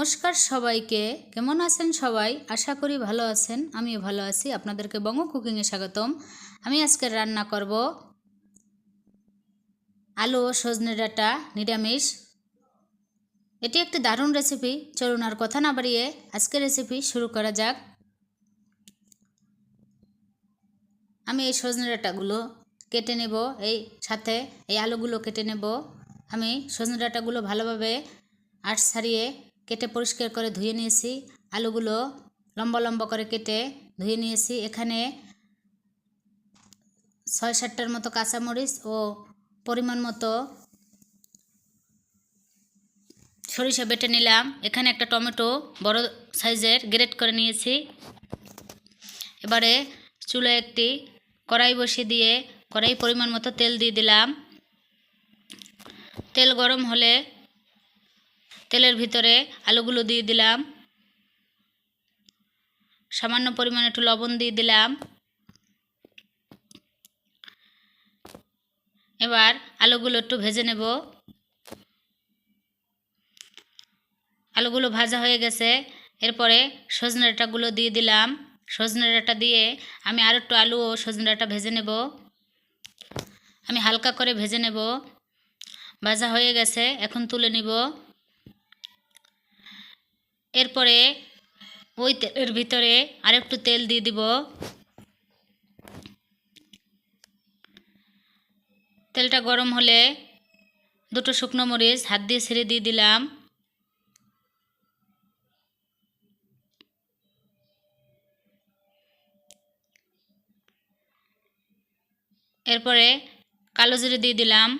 নমস্কার সবাইকে। কেমন আছেন সবাই? আশা করি ভালো আছেন। আমিও ভালো আছি। আপনাদেরকে বঙ্গ কুকিংয়ে স্বাগতম। আমি আজকে রান্না করব আলু ও সজনে ডাঁটা নিরামিষ। এটি একটি দারুণ রেসিপি। চলুন আর কথা না বাড়িয়ে আজকের রেসিপি শুরু করা যাক। আমি এই সজনে ডাঁটাগুলো কেটে নেব, এই সাথে এই আলুগুলো কেটে নেব। আমি সজনে ডাঁটাগুলো ভালোভাবে আঁশ ছাড়িয়ে কেটে পরিষ্কার করে ধুয়ে নিয়েছি। আলুগুলো লম্বা লম্বা করে কেটে ধুয়ে নিয়েছি। এখানে ৬-৭টার মতো কাঁচামরিচ ও পরিমাণ মতো সরিষা বেটে নিলাম। এখানে একটা টমেটো বড় সাইজের গ্রেট করে নিয়েছি। এবারে চুলায় একটি কড়াই বসিয়ে দিয়ে কড়াই পরিমাণ মতো তেল দিয়ে দিলাম। তেল গরম হলে তেলের ভিতরে আলুগুলো দিয়ে দিলাম। সামান্য পরিমাণে একটু লবণ দিয়ে দিলাম। এবার আলুগুলো একটু ভেজে নেব। আলুগুলো ভাজা হয়ে গেছে। এরপরে সজনে ডাঁটাগুলো দিয়ে দিলাম। সজনে ডাঁটা দিয়ে আমি আর একটু আলু ও সজনে ডাঁটা ভেজে নেব। আমি হালকা করে ভেজে নেব। ভাজা হয়ে গেছে, এখন তুলে নিব। এরপরে ওই তেলের ভিতরে আরেকটু তেল দিয়ে দিব। তেলটা গরম হলে দুটো শুকনো মরিচ হাত দিয়ে ছিঁড়ে দিয়ে দিলাম। এরপরে কালো জিরে দিয়ে দিলাম।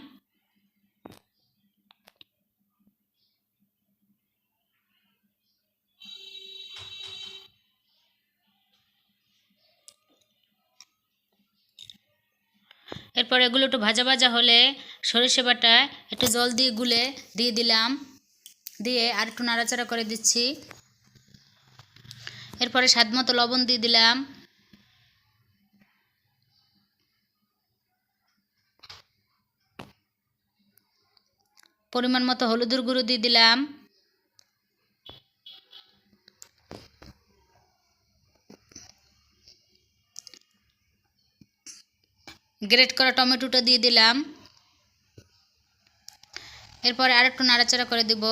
এরপর এগুলো একটু ভাজা ভাজা হলে সরিষা বাটা একটু জল দিয়ে গুলে দিয়ে দিলাম। দিয়ে আর একটু নাড়াচাড়া করে দিচ্ছি। এরপরে স্বাদ মতো লবণ দিয়ে দিলাম। পরিমাণ মতো হলুদের গুঁড়ো দিয়ে দিলাম। গ্রেট করা টমেটোটা দিয়ে দিলাম। এরপরে আর একটু নাড়াচাড়া করে দিব।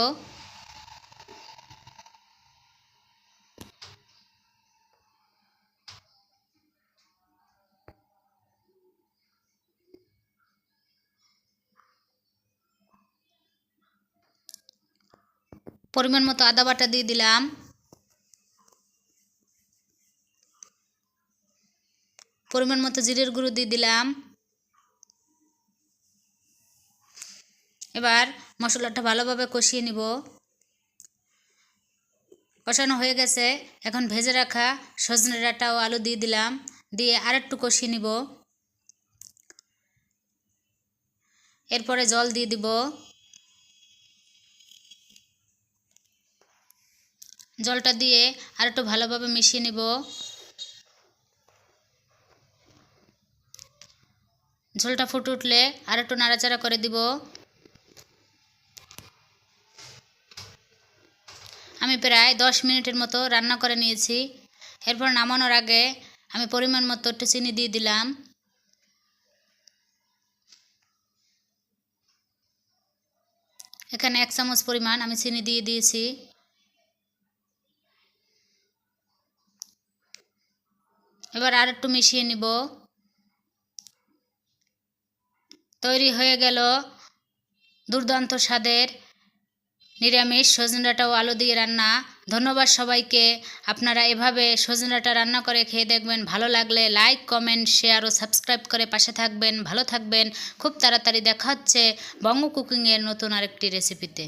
পরিমাণ মতো আদা বাটা দিয়ে দিলাম। পরিমাণ মতো জিরের গুঁড়ো দিয়ে দিলাম। এবার মশলাটা ভালোভাবে কষিয়ে নিব। কষানো হয়ে গেছে, এখন ভেজে রাখা সজনে ডাঁটা ও আলু দিয়ে দিলাম। দিয়ে আর একটু কষিয়ে নিব। এরপরে জল দিয়ে দিব। জলটা দিয়ে আর একটু ভালোভাবে মিশিয়ে নিব। ঝোলটা ফুটে উঠলে আর একটু নাড়াচাড়া করে দিব। আমি প্রায় 10 মিনিটের মতো রান্না করে নিয়েছি। এরপর নামানোর আগে আমি পরিমাণ মতো একটু চিনি দিয়ে দিলাম। এখানে 1 চামচ পরিমাণ আমি চিনি দিয়ে দিয়েছি। এবার আর একটু মিশিয়ে নিব। তৈরি হয়ে গেল দুর্দান্ত স্বাদের নিরামিষ সজনে ডাঁটা ও আলু দিয়ে রান্না। ধন্যবাদ সবাইকে। আপনারা এভাবে সজনে ডাঁটা রান্না করে খেয়ে দেখবেন। ভালো লাগলে লাইক, কমেন্ট, শেয়ার ও সাবস্ক্রাইব করে পাশে থাকবেন। ভালো থাকবেন। খুব তাড়াতাড়ি দেখা হচ্ছে বঙ্গ কুকিংয়ের নতুন আরেকটি রেসিপিতে।